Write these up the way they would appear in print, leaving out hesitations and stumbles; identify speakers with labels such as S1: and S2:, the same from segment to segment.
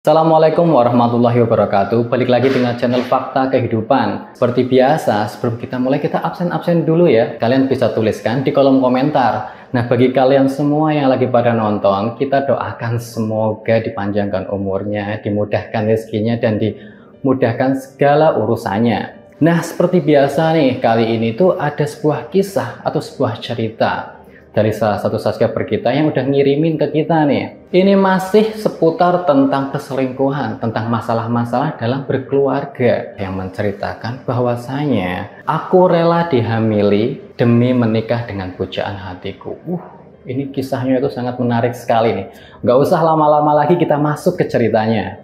S1: Assalamualaikum warahmatullahi wabarakatuh. Balik lagi dengan channel Fakta Kehidupan. Seperti biasa, sebelum kita mulai, kita absen dulu ya. Kalian bisa tuliskan di kolom komentar. Nah, bagi kalian semua yang lagi pada nonton, kita doakan semoga dipanjangkan umurnya, dimudahkan rezekinya, dan dimudahkan segala urusannya. Nah, seperti biasa nih, kali ini tuh ada sebuah kisah atau sebuah cerita dari salah satu subscriber kita yang udah ngirimin ke kita nih. Ini masih seputar tentang perselingkuhan, tentang masalah-masalah dalam berkeluarga, yang menceritakan bahwasanya aku rela dihamili demi menikah dengan pujaan hatiku. Ini kisahnya itu sangat menarik sekali nih. Nggak usah lama-lama lagi, kita masuk ke ceritanya.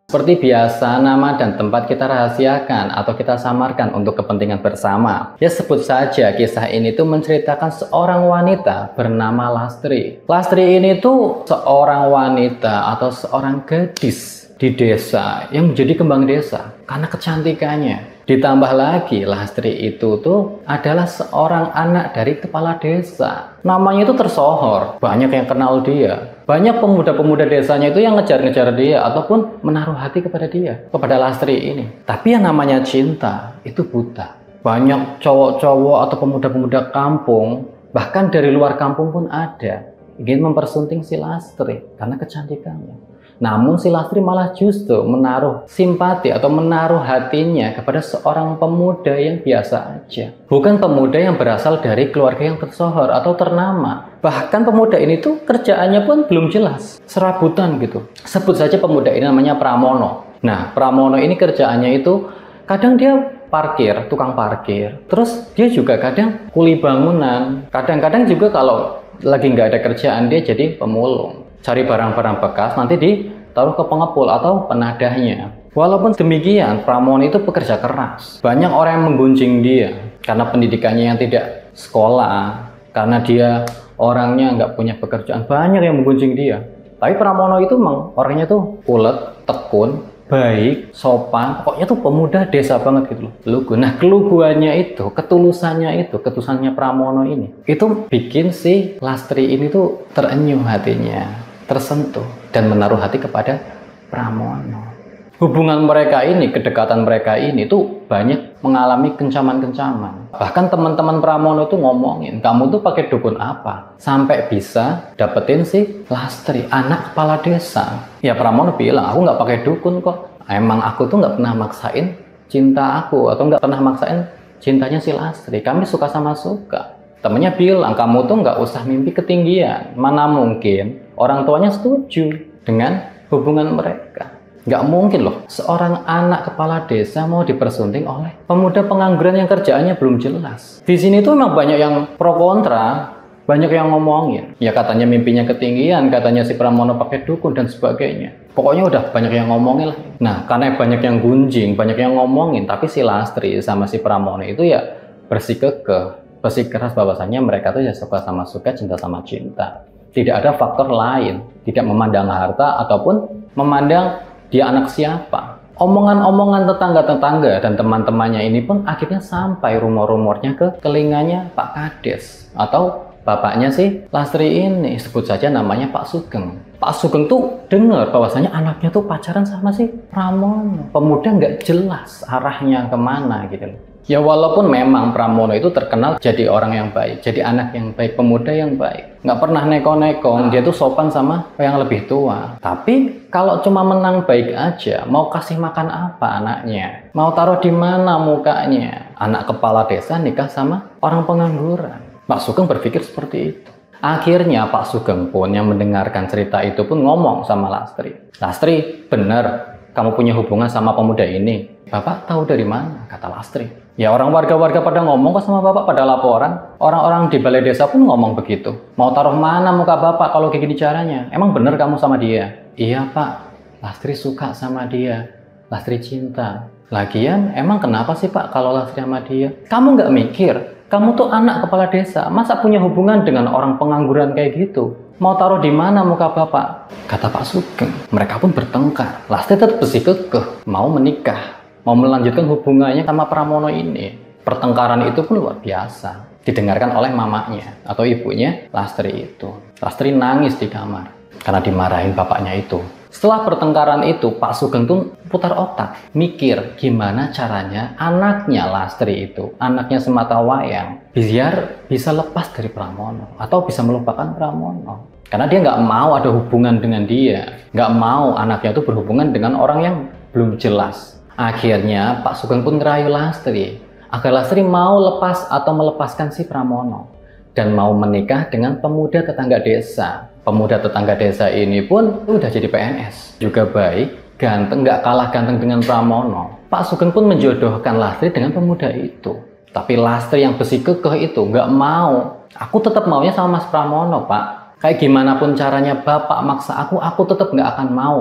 S1: Seperti biasa, nama dan tempat kita rahasiakan atau kita samarkan untuk kepentingan bersama. Ya, sebut saja kisah ini tuh menceritakan seorang wanita bernama Lastri. Lastri ini tuh seorang wanita atau seorang gadis di desa yang menjadi kembang desa karena kecantikannya. Ditambah lagi, Lastri itu tuh adalah seorang anak dari kepala desa. Namanya itu tersohor, banyak yang kenal dia. Banyak pemuda-pemuda desanya itu yang ngejar-ngejar dia ataupun menaruh hati kepada dia, kepada Lastri ini. Tapi yang namanya cinta itu buta. Banyak cowok-cowok atau pemuda-pemuda kampung, bahkan dari luar kampung pun ada, ingin mempersunting si Lastri karena kecantikannya. Namun si Lastri malah justru menaruh simpati atau menaruh hatinya kepada seorang pemuda yang biasa aja. Bukan pemuda yang berasal dari keluarga yang tersohor atau ternama. Bahkan pemuda ini tuh kerjaannya pun belum jelas, serabutan gitu. Sebut saja pemuda ini namanya Pramono. Nah, Pramono ini kerjaannya itu kadang dia parkir, tukang parkir. Terus dia juga kadang kuli bangunan. Kadang-kadang juga kalau lagi nggak ada kerjaan, dia jadi pemulung. Cari barang-barang bekas, nanti ditaruh ke pengepul atau penadahnya. Walaupun demikian, Pramono itu pekerja keras. Banyak orang yang menggunjing dia karena pendidikannya yang tidak sekolah, karena dia orangnya nggak punya pekerjaan. Banyak yang menggunjing dia. Tapi Pramono itu memang orangnya tuh ulet, tekun, baik, sopan. Pokoknya tuh pemuda desa banget gitu loh. Lugu. Nah, keluguannya itu, ketulusannya Pramono ini, itu bikin si Lastri ini tuh terenyuh hatinya, tersentuh, dan menaruh hati kepada Pramono. Hubungan mereka ini, kedekatan mereka ini tuh banyak mengalami kencaman-kencaman. Bahkan teman-teman Pramono tuh ngomongin, kamu tuh pakai dukun apa sampai bisa dapetin si Lastri, anak kepala desa? Ya, Pramono bilang, aku nggak pakai dukun kok. Emang aku tuh nggak pernah maksain cinta aku, atau nggak pernah maksain cintanya si Lastri. Kami suka sama suka. Temennya bilang, kamu tuh nggak usah mimpi ketinggian. Mana mungkin orang tuanya setuju dengan hubungan mereka. Nggak mungkin loh, seorang anak kepala desa mau dipersunting oleh pemuda pengangguran yang kerjaannya belum jelas. Di sini tuh memang banyak yang pro kontra, banyak yang ngomongin. Ya katanya mimpinya ketinggian, katanya si Pramono pakai dukun dan sebagainya. Pokoknya udah banyak yang ngomongin lah. Nah, karena banyak yang gunjing, banyak yang ngomongin, tapi si Lastri sama si Pramono itu ya bersikeras bahwasannya mereka tuh ya suka sama suka, cinta sama cinta. Tidak ada faktor lain, tidak memandang harta ataupun memandang dia anak siapa. Omongan-omongan tetangga-tetangga dan teman-temannya ini pun akhirnya sampai rumor-rumornya ke telinganya Pak Kades atau bapaknya si Lastri ini, sebut saja namanya Pak Sugeng. Pak Sugeng tuh dengar bahwasanya anaknya tuh pacaran sama si Pramono. Pemuda nggak jelas arahnya kemana gitu loh. Ya walaupun memang Pramono itu terkenal jadi orang yang baik, jadi anak yang baik, pemuda yang baik. Nggak pernah neko-neko, dia tuh sopan sama yang lebih tua. Tapi kalau cuma menang baik aja, mau kasih makan apa anaknya? Mau taruh di mana mukanya? Anak kepala desa nikah sama orang pengangguran. Pak Sugeng berpikir seperti itu. Akhirnya Pak Sugeng pun yang mendengarkan cerita itu pun ngomong sama Lastri. Lastri, benar kamu punya hubungan sama pemuda ini. Bapak tahu dari mana? Kata Lastri. Ya orang warga-warga pada ngomong kok sama bapak, pada laporan. Orang-orang di balai desa pun ngomong begitu. Mau taruh mana muka bapak kalau kayak gini caranya? Emang bener kamu sama dia? Iya pak, Lastri suka sama dia. Lastri cinta. Lagian emang kenapa sih pak kalau Lastri sama dia? Kamu nggak mikir? Kamu tuh anak kepala desa, masa punya hubungan dengan orang pengangguran kayak gitu? Mau taruh di mana muka bapak? Kata Pak Sugeng. Mereka pun bertengkar. Lastri tetap bersikukuh mau menikah, mau melanjutkan hubungannya sama Pramono ini. Pertengkaran itu pun luar biasa. didengarkan oleh mamanya atau ibunya Lastri itu. Lastri nangis di kamar karena dimarahin bapaknya itu. Setelah pertengkaran itu, Pak Sugeng tuh putar otak, mikir gimana caranya anaknya Lastri itu, anaknya Sematawayang, biar bisa lepas dari Pramono atau bisa melupakan Pramono. Karena dia nggak mau ada hubungan dengan dia, nggak mau anaknya itu berhubungan dengan orang yang belum jelas. Akhirnya Pak Sugeng pun ngerayu Lastri agar Lastri mau lepas atau melepaskan si Pramono dan mau menikah dengan pemuda tetangga desa. Pemuda tetangga desa ini pun udah jadi PNS, juga baik, ganteng, nggak kalah ganteng dengan Pramono. Pak Sugeng pun menjodohkan Lastri dengan pemuda itu. Tapi Lastri yang besi kekeh itu nggak mau. Aku tetap maunya sama Mas Pramono, Pak. Kayak gimana pun caranya Bapak maksa aku tetap nggak akan mau,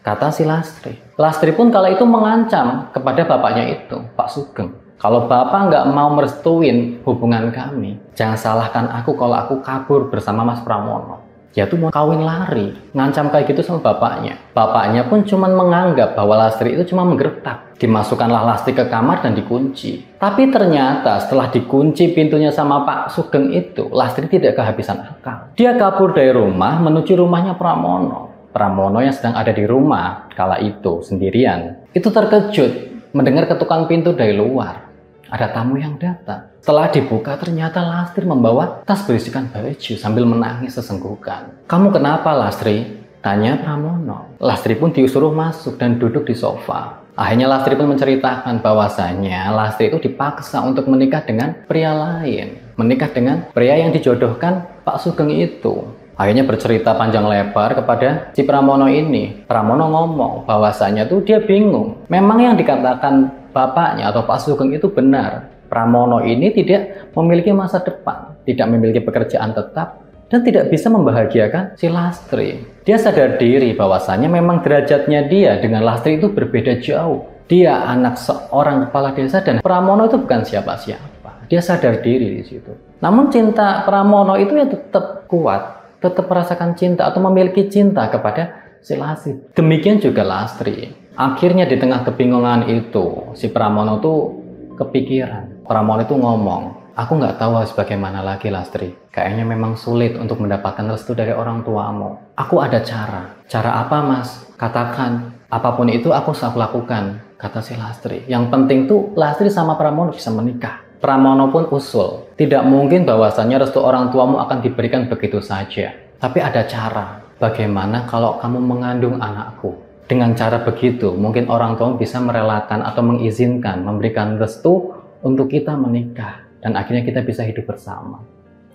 S1: kata si Lastri. Lastri pun kala itu mengancam kepada bapaknya itu, Pak Sugeng. Kalau Bapak nggak mau merestuin hubungan kami, jangan salahkan aku kalau aku kabur bersama Mas Pramono. Dia tuh mau kawin lari, ngancam kayak gitu sama bapaknya. Bapaknya pun cuma menganggap bahwa Lastri itu cuma menggertak. Dimasukkanlah Lastri ke kamar dan dikunci. Tapi ternyata setelah dikunci pintunya sama Pak Sugeng itu, Lastri tidak kehabisan akal. Dia kabur dari rumah menuju rumahnya Pramono. Pramono yang sedang ada di rumah kala itu sendirian. Itu terkejut mendengar ketukan pintu dari luar. Ada tamu yang datang. Setelah dibuka ternyata Lastri membawa tas berisikan baju sambil menangis sesenggukan. "Kamu kenapa, Lastri?" tanya Pramono. Lastri pun disuruh masuk dan duduk di sofa. Akhirnya Lastri pun menceritakan bahwasanya Lastri itu dipaksa untuk menikah dengan pria lain. Menikah dengan pria yang dijodohkan Pak Sugeng itu. Akhirnya bercerita panjang lebar kepada si Pramono ini. Pramono ngomong bahwasanya tuh dia bingung. Memang yang dikatakan bapaknya atau Pak Sugeng itu benar. Pramono ini tidak memiliki masa depan, tidak memiliki pekerjaan tetap, dan tidak bisa membahagiakan si Lastri. Dia sadar diri bahwasanya memang derajatnya dia dengan Lastri itu berbeda jauh. Dia anak seorang kepala desa dan Pramono itu bukan siapa-siapa. Dia sadar diri di situ. Namun cinta Pramono itu ya tetap kuat, tetap merasakan cinta atau memiliki cinta kepada si Lastri. Demikian juga Lastri. Akhirnya di tengah kebingungan itu, si Pramono tuh kepikiran. Pramono itu ngomong, "Aku nggak tahu harus bagaimana lagi, Lastri. Kayaknya memang sulit untuk mendapatkan restu dari orang tuamu. Aku ada cara." "Cara apa, Mas? Katakan." "Apapun itu aku lakukan," kata si Lastri. "Yang penting tuh Lastri sama Pramono bisa menikah." Pramono pun usul, "Tidak mungkin bahwasannya restu orang tuamu akan diberikan begitu saja. Tapi ada cara. Bagaimana kalau kamu mengandung anakku? Dengan cara begitu, mungkin orang tua bisa merelakan atau mengizinkan, memberikan restu untuk kita menikah. Dan akhirnya kita bisa hidup bersama,"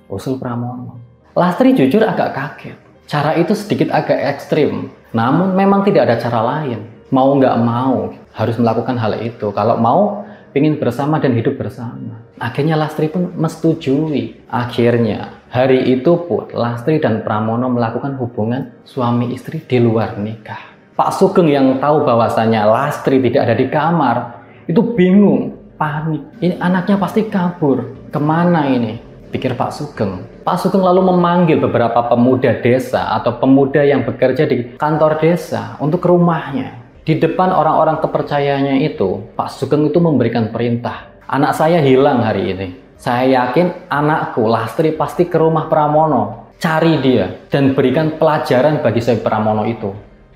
S1: usul Pramono. Lastri jujur agak kaget. Cara itu sedikit agak ekstrim. Namun memang tidak ada cara lain. Mau nggak mau, harus melakukan hal itu. Kalau mau, ingin bersama dan hidup bersama. Akhirnya Lastri pun menyetujui. Akhirnya, hari itu pun Lastri dan Pramono melakukan hubungan suami istri di luar nikah. Pak Sugeng yang tahu bahwasanya Lastri tidak ada di kamar, itu bingung, panik. Ini anaknya pasti kabur. Kemana ini? Pikir Pak Sugeng. Pak Sugeng lalu memanggil beberapa pemuda desa atau pemuda yang bekerja di kantor desa untuk ke rumahnya. Di depan orang-orang kepercayaannya itu, Pak Sugeng itu memberikan perintah. "Anak saya hilang hari ini. Saya yakin anakku Lastri pasti ke rumah Pramono. Cari dia dan berikan pelajaran bagi si Pramono itu,"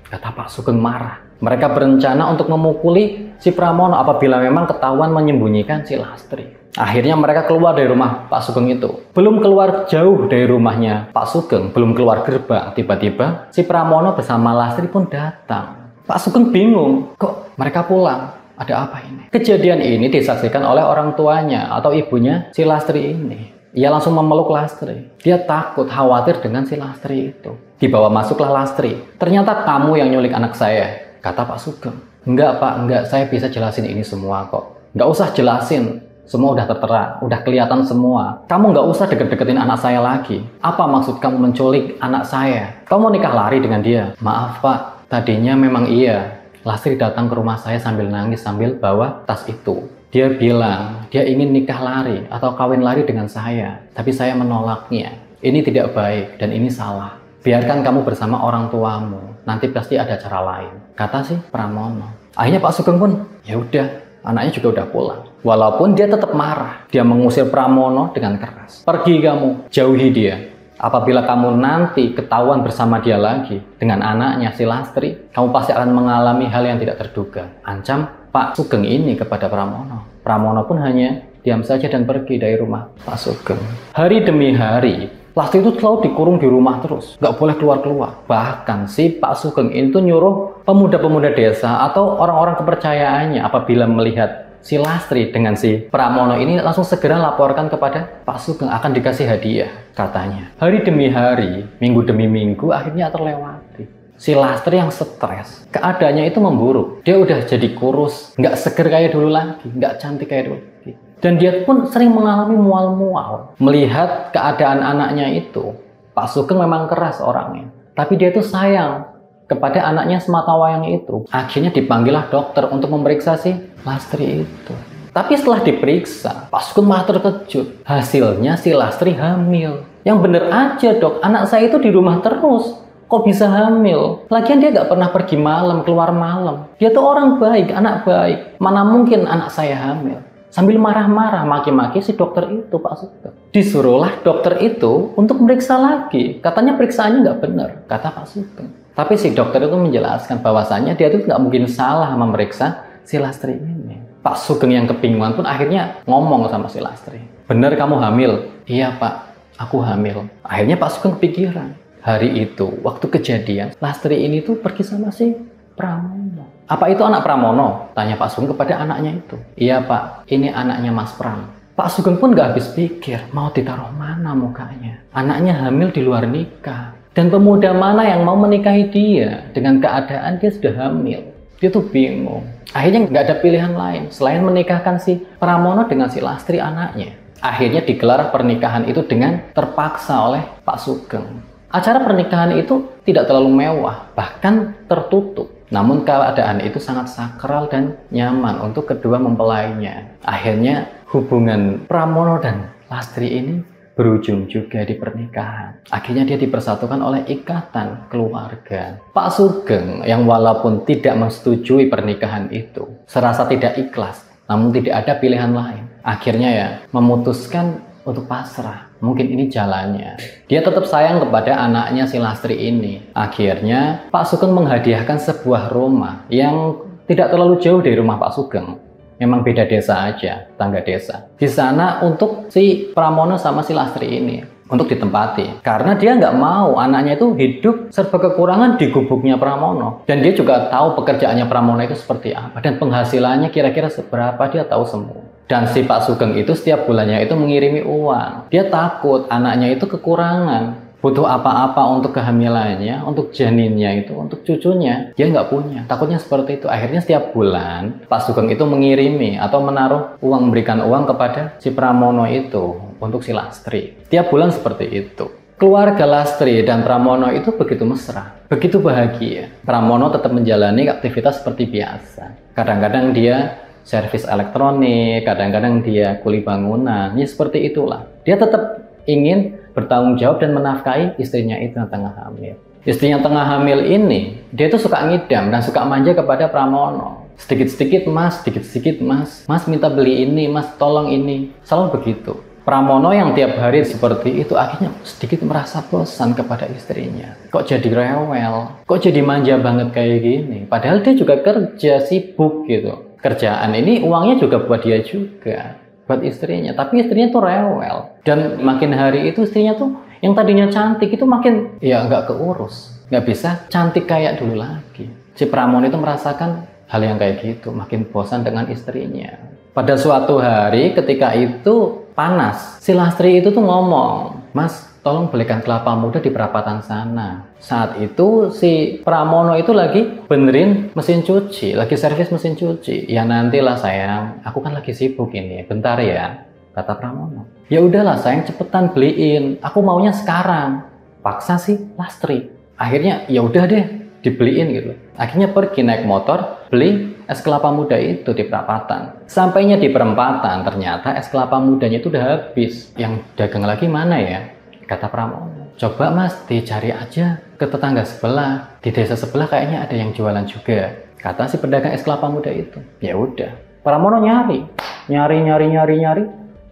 S1: kata Pak Sugeng marah. Mereka berencana untuk memukuli si Pramono apabila memang ketahuan menyembunyikan si Lastri. Akhirnya mereka keluar dari rumah Pak Sugeng itu. Belum keluar jauh dari rumahnya Pak Sugeng, belum keluar gerbang, tiba-tiba si Pramono bersama Lastri pun datang. Pak Sugeng bingung, kok mereka pulang? Ada apa ini? Kejadian ini disaksikan oleh orang tuanya atau ibunya si Lastri ini. Ia langsung memeluk Lastri. Dia takut, khawatir dengan si Lastri itu. Dibawa masuklah Lastri. "Ternyata kamu yang nyulik anak saya," kata Pak Sugeng. "Enggak, Pak, enggak. Saya bisa jelasin ini semua kok." "Enggak usah jelasin. Semua udah tertera, udah kelihatan semua. Kamu nggak usah deket-deketin anak saya lagi. Apa maksud kamu menculik anak saya? Kamu mau nikah lari dengan dia?" "Maaf, Pak. Tadinya memang iya." Lastri datang ke rumah saya sambil nangis sambil bawa tas itu. Dia bilang dia ingin nikah lari atau kawin lari dengan saya. Tapi saya menolaknya. Ini tidak baik dan ini salah. Biarkan kamu bersama orang tuamu. Nanti pasti ada cara lain, kata si Pramono. Akhirnya Pak Sugeng pun, ya udah, anaknya juga udah pulang. Walaupun dia tetap marah, dia mengusir Pramono dengan keras. Pergi kamu, jauhi dia. Apabila kamu nanti ketahuan bersama dia lagi dengan anaknya si Lastri, kamu pasti akan mengalami hal yang tidak terduga. Ancam Pak Sugeng ini kepada Pramono. Pramono pun hanya diam saja dan pergi dari rumah Pak Sugeng. Hari demi hari, Lastri itu selalu dikurung di rumah terus, nggak boleh keluar-keluar. Bahkan si Pak Sugeng itu nyuruh pemuda-pemuda desa atau orang-orang kepercayaannya apabila melihat si Lastri dengan si Pramono ini langsung segera laporkan kepada Pak Sugeng, akan dikasih hadiah katanya. Hari demi hari, minggu demi minggu akhirnya terlewati. Si Lastri yang stres, keadaannya itu memburuk. Dia udah jadi kurus, nggak seger kayak dulu lagi, nggak cantik kayak dulu lagi. Dan dia pun sering mengalami mual-mual. Melihat keadaan anaknya itu, Pak Sugeng memang keras orangnya. Tapi dia itu sayang kepada anaknya sematawayang itu. Akhirnya dipanggillah dokter untuk memeriksa si Lastri itu. Tapi setelah diperiksa, Pak Sugeng malah terkejut. Hasilnya si Lastri hamil. Yang bener aja dok, anak saya itu di rumah terus. Kok bisa hamil? Lagian dia nggak pernah pergi malam, keluar malam. Dia tuh orang baik, anak baik. Mana mungkin anak saya hamil? Sambil marah-marah, maki-maki si dokter itu, Pak Sugeng. Disuruhlah dokter itu untuk meriksa lagi. Katanya periksaannya nggak benar, kata Pak Sugeng. Tapi si dokter itu menjelaskan bahwasannya dia itu nggak mungkin salah memeriksa si Lastri ini. Pak Sugeng yang kebingungan pun akhirnya ngomong sama si Lastri. Bener kamu hamil? Iya Pak, aku hamil. Akhirnya Pak Sugeng kepikiran. Hari itu, waktu kejadian, Lastri ini tuh pergi sama si Pramono. Apa itu anak Pramono? Tanya Pak Sugeng kepada anaknya itu. Iya Pak, ini anaknya Mas Pram. Pak Sugeng pun gak habis pikir, mau ditaruh mana mukanya. Anaknya hamil di luar nikah. Dan pemuda mana yang mau menikahi dia dengan keadaan dia sudah hamil. Dia tuh bingung. Akhirnya gak ada pilihan lain selain menikahkan si Pramono dengan si Lastri anaknya. Akhirnya digelar pernikahan itu dengan terpaksa oleh Pak Sugeng. Acara pernikahan itu tidak terlalu mewah, bahkan tertutup. Namun keadaan itu sangat sakral dan nyaman untuk kedua mempelainya. Akhirnya hubungan Pramono dan Lastri ini berujung juga di pernikahan. Akhirnya dia dipersatukan oleh ikatan keluarga. Pak Sugeng yang walaupun tidak menyetujui pernikahan itu, serasa tidak ikhlas, namun tidak ada pilihan lain. Akhirnya ya memutuskan untuk pasrah. Mungkin ini jalannya. Dia tetap sayang kepada anaknya si Lastri ini. Akhirnya Pak Sugeng menghadiahkan sebuah rumah yang tidak terlalu jauh dari rumah Pak Sugeng. Memang beda desa aja, tangga desa. Di sana untuk si Pramono sama si Lastri ini untuk ditempati. Karena dia nggak mau anaknya itu hidup serba kekurangan di gubuknya Pramono. Dan dia juga tahu pekerjaannya Pramono itu seperti apa. Dan penghasilannya kira-kira seberapa dia tahu semua. Dan si Pak Sugeng itu setiap bulannya itu mengirimi uang. Dia takut anaknya itu kekurangan. Butuh apa-apa untuk kehamilannya, untuk janinnya itu, untuk cucunya. Dia nggak punya. Takutnya seperti itu. Akhirnya setiap bulan Pak Sugeng itu mengirimi atau menaruh uang, memberikan uang kepada si Pramono itu untuk si Lastri. Tiap bulan seperti itu. Keluarga Lastri dan Pramono itu begitu mesra, begitu bahagia. Pramono tetap menjalani aktivitas seperti biasa. Kadang-kadang dia servis elektronik, kadang-kadang dia kuli bangunan, ya seperti itulah. Dia tetap ingin bertanggung jawab dan menafkahi istrinya itu yang tengah hamil. Istrinya tengah hamil ini, dia tuh suka ngidam dan suka manja kepada Pramono. Sedikit-sedikit mas, sedikit-sedikit mas, mas minta beli ini, mas tolong ini. Selalu begitu. Pramono yang tiap hari seperti itu akhirnya sedikit merasa bosan kepada istrinya. Kok jadi rewel? Kok jadi manja banget kayak gini? Padahal dia juga kerja, sibuk gitu. Kerjaan ini uangnya juga buat dia juga, buat istrinya. Tapi istrinya tuh rewel. Dan makin hari itu istrinya tuh yang tadinya cantik itu makin ya nggak keurus. Nggak bisa cantik kayak dulu lagi. Si Pramono itu merasakan hal yang kayak gitu. Makin bosan dengan istrinya. Pada suatu hari ketika itu panas, si Lastri itu tuh ngomong, mas tolong belikan kelapa muda di perapatan sana. Saat itu si Pramono itu lagi benerin mesin cuci, lagi servis mesin cuci. Ya nantilah sayang, aku kan lagi sibuk ini, bentar ya, kata Pramono. Ya udahlah sayang, cepetan beliin, aku maunya sekarang. Paksa si Lastri. Akhirnya ya udah deh, dibeliin gitu. Akhirnya pergi naik motor, beli es kelapa muda itu di perapatan. Sampainya di perempatan, ternyata es kelapa mudanya itu udah habis. Yang dagang lagi mana ya? Kata Pramono, coba mas dicari aja ke tetangga sebelah, di desa sebelah kayaknya ada yang jualan juga, kata si pedagang es kelapa muda itu. Ya udah, Pramono nyari, nyari,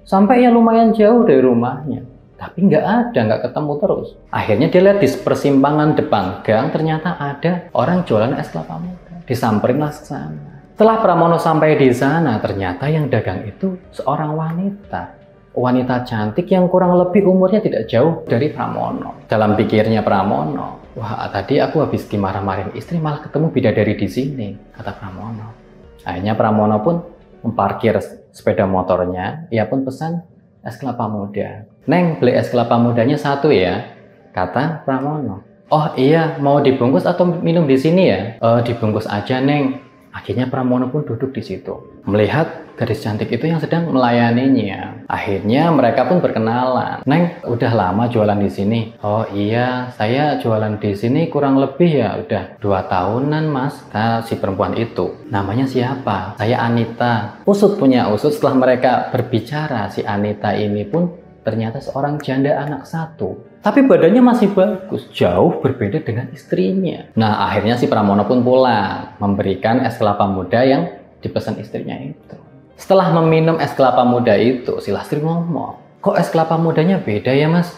S1: sampai ya lumayan jauh dari rumahnya. Tapi nggak ada, nggak ketemu terus. Akhirnya dia lihat di persimpangan depan gang, ternyata ada orang jualan es kelapa muda. Disamperinlah ke sana. Setelah Pramono sampai di sana, ternyata yang dagang itu seorang wanita. Wanita cantik yang kurang lebih umurnya tidak jauh dari Pramono. Dalam pikirnya Pramono, wah tadi aku habis dimarah-marahin istri malah ketemu bidadari di sini, kata Pramono. Akhirnya Pramono pun memparkir sepeda motornya, ia pun pesan es kelapa muda. Neng, beli es kelapa mudanya 1 ya, kata Pramono. Oh iya, mau dibungkus atau minum di sini ya? Dibungkus aja Neng. Akhirnya Pramono pun duduk di situ, melihat gadis cantik itu yang sedang melayaninya. Akhirnya mereka pun berkenalan. Neng, udah lama jualan di sini? Oh iya, saya jualan di sini kurang lebih ya udah 2 tahunan mas. Si perempuan itu, namanya siapa? Saya Anita. Usut punya usut, setelah mereka berbicara, si Anita ini pun ternyata seorang janda anak 1. Tapi badannya masih bagus, jauh berbeda dengan istrinya. Nah, akhirnya si Pramono pun pulang, memberikan es kelapa muda yang dipesan istrinya itu. Setelah meminum es kelapa muda itu, si Lastri ngomong, kok es kelapa mudanya beda ya mas?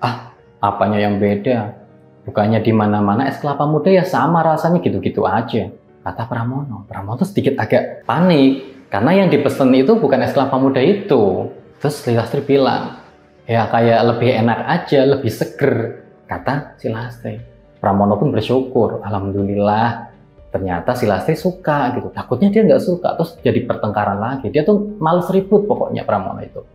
S1: Ah, apanya yang beda? Bukannya di mana-mana es kelapa muda ya sama rasanya gitu-gitu aja, kata Pramono. Pramono sedikit agak panik, karena yang dipesan itu bukan es kelapa muda itu. Terus si Lastri bilang, ya kayak lebih enak aja, lebih seger, kata si Lastri. Pramono pun bersyukur, alhamdulillah ternyata si Lastri suka gitu. Takutnya dia nggak suka, terus jadi pertengkaran lagi. Dia tuh males ribut pokoknya Pramono itu.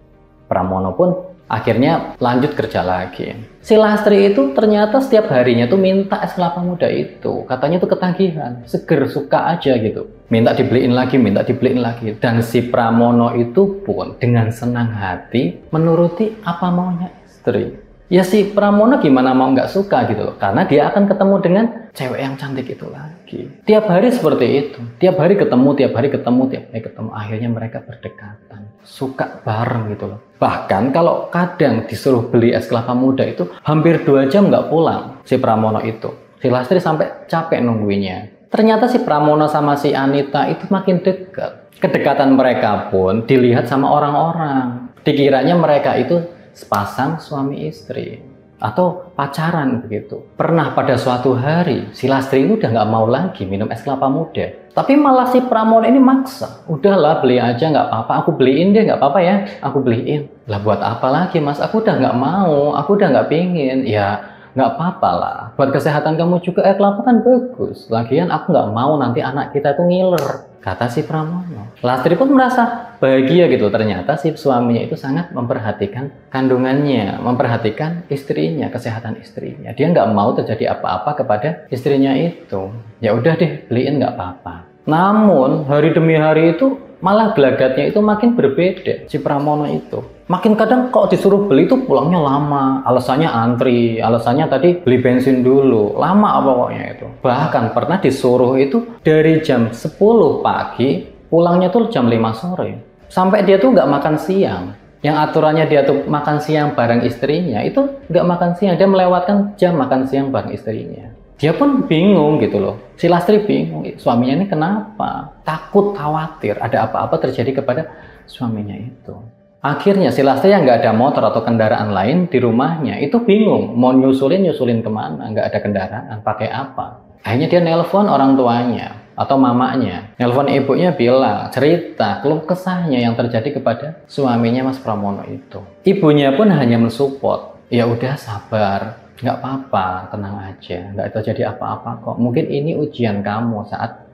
S1: Pramono pun akhirnya lanjut kerja lagi. Si Lastri itu ternyata setiap harinya tuh minta es kelapa muda itu. Katanya tuh ketagihan, seger, suka aja gitu. Minta dibeliin lagi, minta dibeliin lagi. Dan si Pramono itu pun dengan senang hati menuruti apa maunya istri. Ya si Pramono gimana mau nggak suka gitu loh. Karena dia akan ketemu dengan cewek yang cantik itu lagi. Tiap hari seperti itu. Tiap hari ketemu, tiap hari ketemu, tiap hari ketemu. Akhirnya mereka berdekatan. Suka bareng gitu loh. Bahkan kalau kadang disuruh beli es kelapa muda itu hampir 2 jam nggak pulang si Pramono itu. Si Lastri sampai capek nungguinnya. Ternyata si Pramono sama si Anita itu makin dekat. Kedekatan mereka pun dilihat sama orang-orang. Dikiranya mereka itu sepasang suami istri atau pacaran begitu. Pernah pada suatu hari si Lastri itu udah nggak mau lagi minum es kelapa muda. Tapi malah si Pramono ini maksa. Udahlah beli aja nggak apa-apa, aku beliin deh nggak apa-apa ya, aku beliin. Lah buat apa lagi mas? Aku udah nggak mau, aku udah nggak pingin. Ya nggak apa-apa lah. Buat kesehatan kamu juga air kelapa kan bagus. Lagian aku nggak mau nanti anak kita tuh ngiler, kata si Pramono. Lastri pun merasa bahagia gitu. Ternyata si suaminya itu sangat memperhatikan kandungannya, memperhatikan istrinya, kesehatan istrinya. Dia nggak mau terjadi apa-apa kepada istrinya itu. Ya udah deh, beliin nggak apa-apa. Namun hari demi hari itu malah gelagatnya itu makin berbeda si Pramono itu. Makin kadang kok disuruh beli itu pulangnya lama, alasannya antri, alasannya tadi beli bensin dulu, lama pokoknya itu. Bahkan pernah disuruh itu dari jam 10 pagi, pulangnya tuh jam 5 sore. Sampai dia tuh nggak makan siang. Yang aturannya dia tuh makan siang bareng istrinya, itu nggak makan siang, dia melewatkan jam makan siang bareng istrinya. Dia pun bingung gitu loh. Si Lastri bingung, suaminya ini kenapa? Takut, khawatir ada apa-apa terjadi kepada suaminya itu. Akhirnya si Lastri yang nggak ada motor atau kendaraan lain di rumahnya itu bingung mau nyusulin kemana, nggak ada kendaraan, pakai apa. Akhirnya dia nelpon orang tuanya atau mamanya, nelpon ibunya, bilang cerita keluh kesahnya yang terjadi kepada suaminya Mas Pramono itu. Ibunya pun hanya mensupport, ya udah sabar, nggak apa-apa, tenang aja, nggak terjadi apa-apa kok. Mungkin ini ujian kamu saat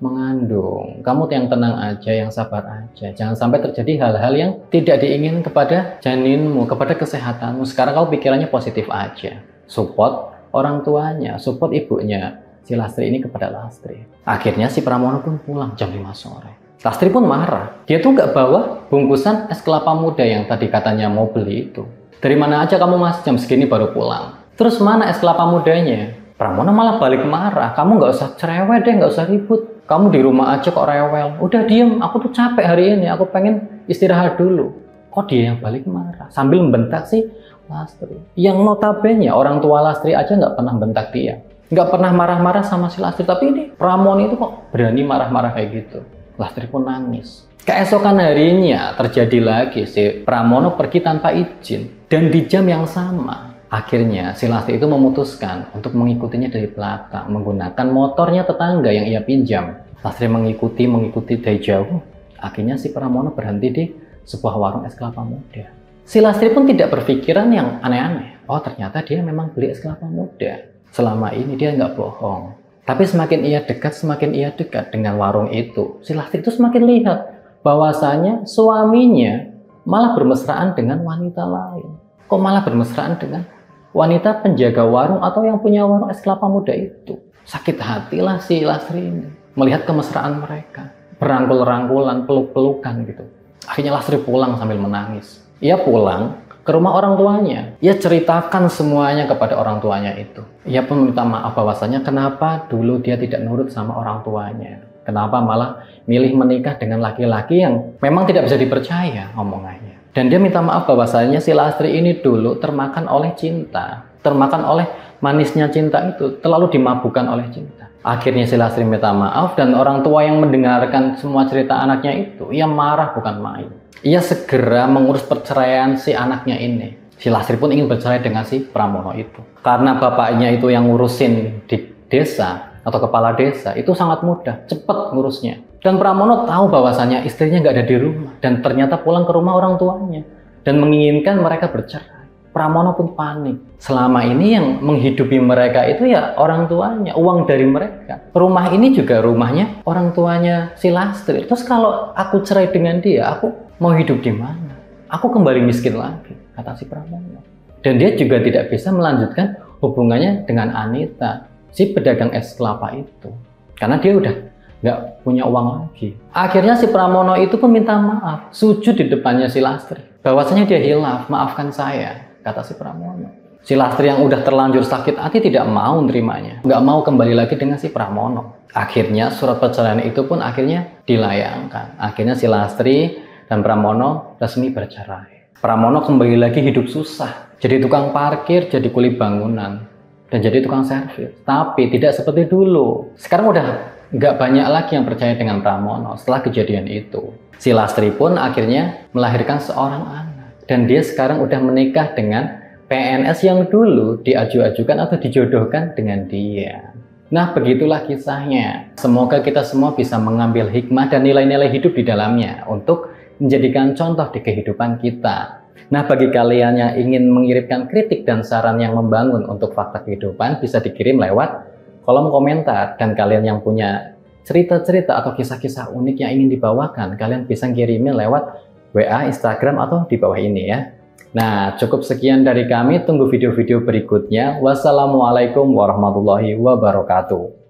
S1: mengandung. Kamu yang tenang aja, yang sabar aja. Jangan sampai terjadi hal-hal yang tidak diingin kepada janinmu, kepada kesehatanmu. Sekarang kamu pikirannya positif aja. Support orang tuanya, support ibunya si Lastri ini kepada Lastri. Akhirnya si Pramono pun pulang jam 5 sore. Lastri pun marah. Dia tuh nggak bawa bungkusan es kelapa muda yang tadi katanya mau beli itu. Dari mana aja kamu mas, jam segini baru pulang. Terus mana es kelapa mudanya? Pramono malah balik marah. Kamu nggak usah cerewet deh, nggak usah ribut. Kamu di rumah aja kok rewel. Udah diem, aku tuh capek hari ini. Aku pengen istirahat dulu. Kok dia yang balik marah? Sambil membentak si Lastri. Yang notabene orang tua Lastri aja nggak pernah bentak dia. Nggak pernah marah-marah sama si Lastri. Tapi ini Pramono itu kok berani marah-marah kayak gitu. Lastri pun nangis. Keesokan harinya terjadi lagi si Pramono pergi tanpa izin. Dan di jam yang sama, akhirnya si Lastri itu memutuskan untuk mengikutinya dari belakang menggunakan motornya tetangga yang ia pinjam. Lastri mengikuti dari jauh. Akhirnya si Pramono berhenti di sebuah warung es kelapa muda. Si Lastri pun tidak berpikiran yang aneh-aneh. Oh, ternyata dia memang beli es kelapa muda. Selama ini dia nggak bohong. Tapi semakin ia dekat dengan warung itu, si Lastri itu semakin lihat bahwasanya suaminya malah bermesraan dengan wanita lain. Kok malah bermesraan dengan wanita penjaga warung atau yang punya warung es kelapa muda itu? Sakit hatilah si Lastri ini melihat kemesraan mereka, berangkul-rangkulan, peluk-pelukan gitu. Akhirnya Lastri pulang sambil menangis. Ia pulang ke rumah orang tuanya. Ia ceritakan semuanya kepada orang tuanya itu. Ia pun minta maaf bahwasanya kenapa dulu dia tidak nurut sama orang tuanya. Kenapa malah milih menikah dengan laki-laki yang memang tidak bisa dipercaya omongannya. Dan dia minta maaf bahwasanya si Lastri ini dulu termakan oleh cinta. Termakan oleh manisnya cinta itu, terlalu dimabukkan oleh cinta. Akhirnya si Lastri minta maaf dan orang tua yang mendengarkan semua cerita anaknya itu, ia marah bukan main. Ia segera mengurus perceraian si anaknya ini. Si Lastri pun ingin bercerai dengan si Pramono itu. Karena bapaknya itu yang ngurusin di desa, atau kepala desa, itu sangat mudah, cepat ngurusnya. Dan Pramono tahu bahwasannya istrinya nggak ada di rumah dan ternyata pulang ke rumah orang tuanya dan menginginkan mereka bercerai. Pramono pun panik. Selama ini yang menghidupi mereka itu ya orang tuanya, uang dari mereka. Rumah ini juga rumahnya orang tuanya si Lastri. Terus kalau aku cerai dengan dia, aku mau hidup di mana? Aku kembali miskin lagi, kata si Pramono. Dan dia juga tidak bisa melanjutkan hubungannya dengan Anita, si pedagang es kelapa itu, karena dia udah nggak punya uang lagi. Akhirnya si Pramono itu pun minta maaf, sujud di depannya si Lastri, bahwasanya dia hilaf, maafkan saya, kata si Pramono. Si Lastri yang udah terlanjur sakit hati tidak mau nerimanya, nggak mau kembali lagi dengan si Pramono. Akhirnya surat perceraian itu pun akhirnya dilayangkan. Akhirnya si Lastri dan Pramono resmi bercerai. Pramono kembali lagi hidup susah, jadi tukang parkir, jadi kuli bangunan, dan jadi tukang servis. Tapi tidak seperti dulu. Sekarang udah nggak banyak lagi yang percaya dengan Pramono setelah kejadian itu. Si Lastri pun akhirnya melahirkan seorang anak. Dan dia sekarang udah menikah dengan PNS yang dulu diaju-ajukan atau dijodohkan dengan dia. Nah, begitulah kisahnya. Semoga kita semua bisa mengambil hikmah dan nilai-nilai hidup di dalamnya untuk menjadikan contoh di kehidupan kita. Nah, bagi kalian yang ingin mengirimkan kritik dan saran yang membangun untuk fakta kehidupan, bisa dikirim lewat kolom komentar. Dan kalian yang punya cerita-cerita atau kisah-kisah unik yang ingin dibawakan, kalian bisa kirimin lewat WA, Instagram, atau di bawah ini ya. Nah, cukup sekian dari kami. Tunggu video-video berikutnya. Wassalamualaikum warahmatullahi wabarakatuh.